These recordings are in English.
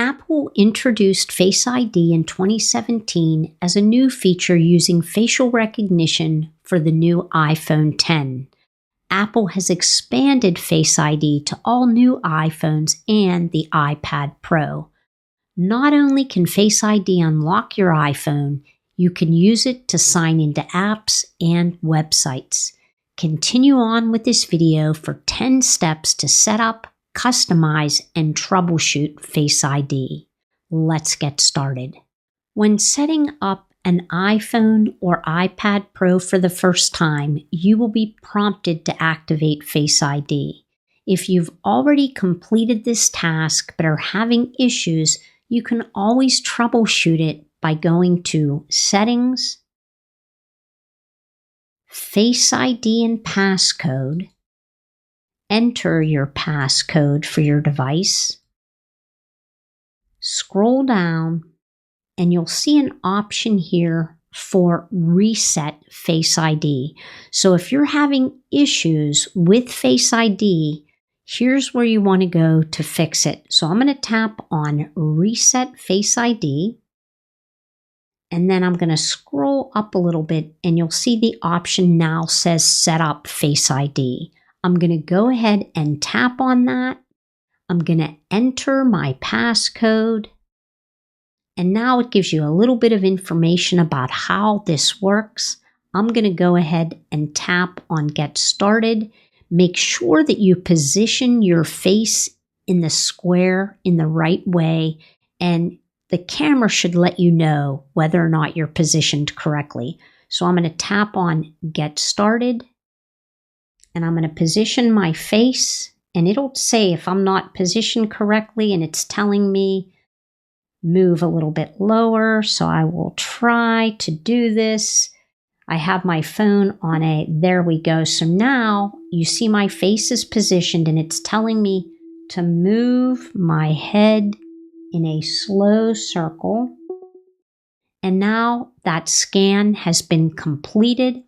Apple introduced Face ID in 2017 as a new feature using facial recognition for the new iPhone X. Apple has expanded Face ID to all new iPhones and the iPad Pro. Not only can Face ID unlock your iPhone, you can use it to sign into apps and websites. Continue on with this video for 10 steps to set up, customize, and troubleshoot Face ID. Let's get started. When setting up an iPhone or iPad Pro for the first time, you will be prompted to activate Face ID. If you've already completed this task but are having issues, you can always troubleshoot it by going to Settings, Face ID and Passcode. Enter your passcode for your device. Scroll down and you'll see an option here for Reset Face ID. So if you're having issues with Face ID, here's where you want to go to fix it. So I'm going to tap on Reset Face ID. And then I'm going to scroll up a little bit and you'll see the option now says Set Up Face ID. I'm going to go ahead and tap on that. I'm going to enter my passcode. And now it gives you a little bit of information about how this works. I'm going to go ahead and tap on Get Started. Make sure that you position your face in the square in the right way, and the camera should let you know whether or not you're positioned correctly. So I'm going to tap on Get Started, and I'm going to position my face, and it'll say if I'm not positioned correctly, and it's telling me move a little bit lower, so I will try to do this. I have my phone on there we go. So now you see my face is positioned and it's telling me to move my head in a slow circle. And now that scan has been completed.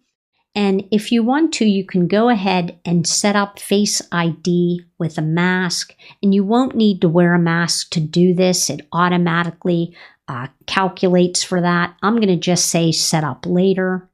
And if you want to, you can go ahead and set up Face ID with a mask, and you won't need to wear a mask to do this. It automatically calculates for that. I'm going to just say set up later.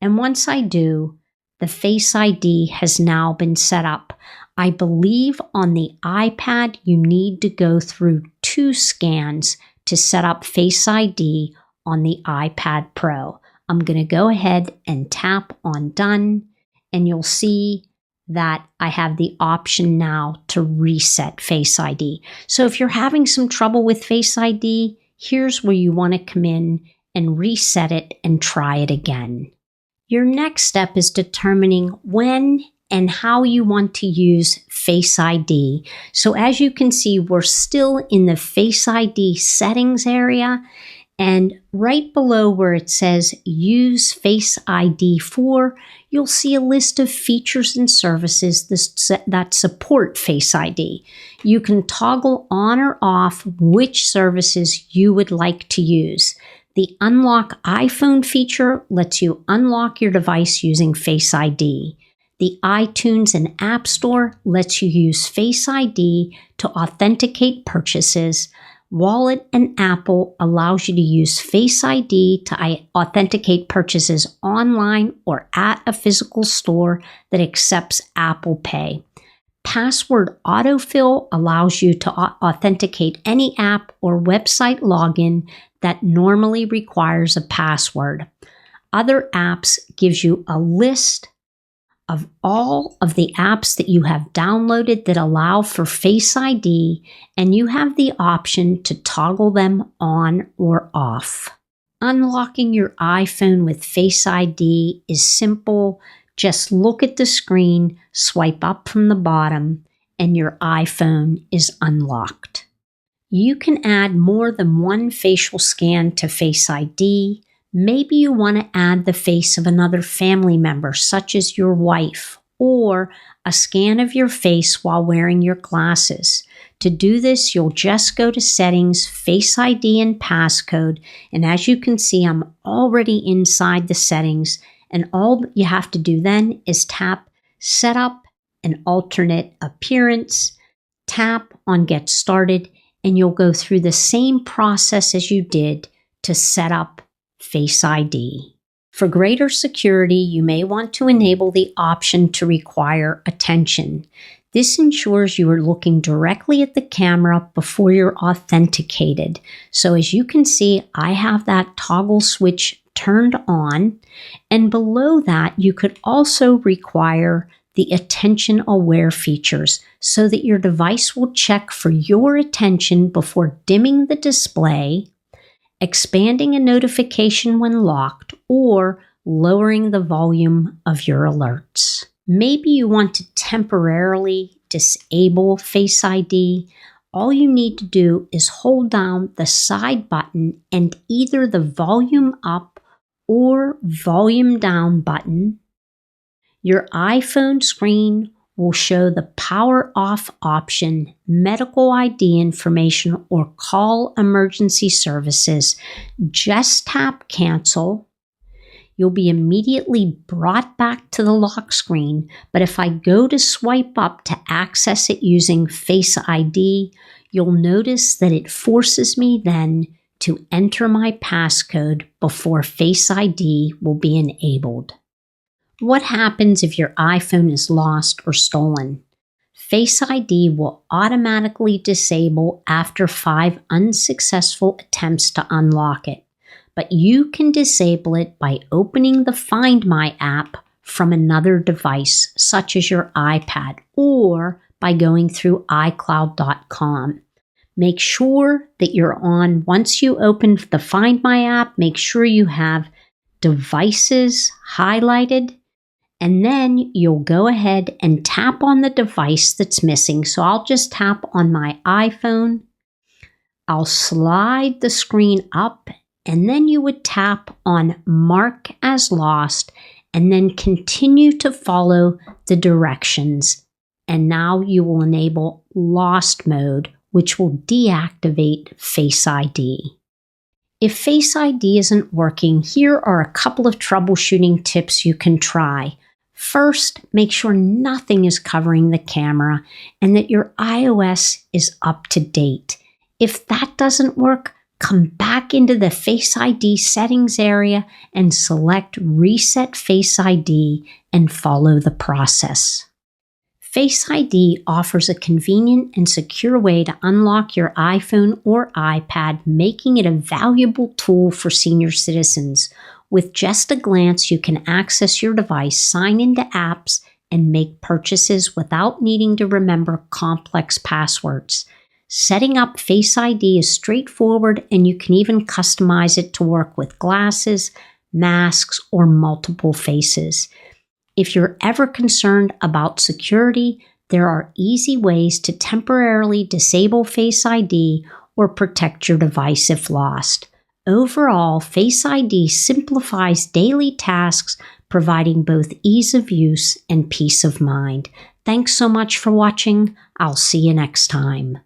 And once I do, the Face ID has now been set up. I believe on the iPad, you need to go through 2 scans to set up Face ID on the iPad Pro. I'm going to go ahead and tap on Done, and you'll see that I have the option now to reset Face ID. So if you're having some trouble with Face ID, here's where you want to come in and reset it and try it again. Your next step is determining when and how you want to use Face ID. So as you can see, we're still in the Face ID settings area. And right below where it says Use Face ID for, you'll see a list of features and services that support Face ID. You can toggle on or off which services you would like to use. The Unlock iPhone feature lets you unlock your device using Face ID. The iTunes and App Store lets you use Face ID to authenticate purchases. Wallet and Apple allows you to use Face ID to authenticate purchases online or at a physical store that accepts Apple Pay. Password autofill allows you to authenticate any app or website login that normally requires a password. Other apps gives you a list of all of the apps that you have downloaded that allow for Face ID, and you have the option to toggle them on or off. Unlocking your iPhone with Face ID is simple. Just look at the screen, swipe up from the bottom, and your iPhone is unlocked. You can add more than one facial scan to Face ID. Maybe you want to add the face of another family member, such as your wife, or a scan of your face while wearing your glasses. To do this, you'll just go to Settings, Face ID, and Passcode. And as you can see, I'm already inside the settings. And all you have to do then is tap Set Up an Alternate Appearance, tap on Get Started, and you'll go through the same process as you did to set up Face ID. For greater security, you may want to enable the option to require attention. This ensures you are looking directly at the camera before you're authenticated. So as you can see, I have that toggle switch turned on, and below that, you could also require the attention aware features so that your device will check for your attention before dimming the display, expanding a notification when locked, or lowering the volume of your alerts. Maybe you want to temporarily disable Face ID. All you need to do is hold down the side button and either the volume up or volume down button. Your iPhone screen will show the power off option, medical ID information, or call emergency services. Just tap cancel. You'll be immediately brought back to the lock screen, but if I go to swipe up to access it using Face ID, you'll notice that it forces me then to enter my passcode before Face ID will be enabled. What happens if your iPhone is lost or stolen? Face ID will automatically disable after 5 unsuccessful attempts to unlock it, but you can disable it by opening the Find My app from another device, such as your iPad, or by going through iCloud.com. Make sure that you're on, once you open the Find My app, make sure you have devices highlighted, and then you'll go ahead and tap on the device that's missing. So I'll just tap on my iPhone. I'll slide the screen up, and then you would tap on Mark as Lost, and then continue to follow the directions. And now you will enable Lost Mode, which will deactivate Face ID. If Face ID isn't working, here are a couple of troubleshooting tips you can try. First, make sure nothing is covering the camera and that your iOS is up to date. If that doesn't work, come back into the Face ID settings area and select Reset Face ID and follow the process. Face ID offers a convenient and secure way to unlock your iPhone or iPad, making it a valuable tool for senior citizens. With just a glance, you can access your device, sign into apps, and make purchases without needing to remember complex passwords. Setting up Face ID is straightforward, and you can even customize it to work with glasses, masks, or multiple faces. If you're ever concerned about security, there are easy ways to temporarily disable Face ID or protect your device if lost. Overall, Face ID simplifies daily tasks, providing both ease of use and peace of mind. Thanks so much for watching. I'll see you next time.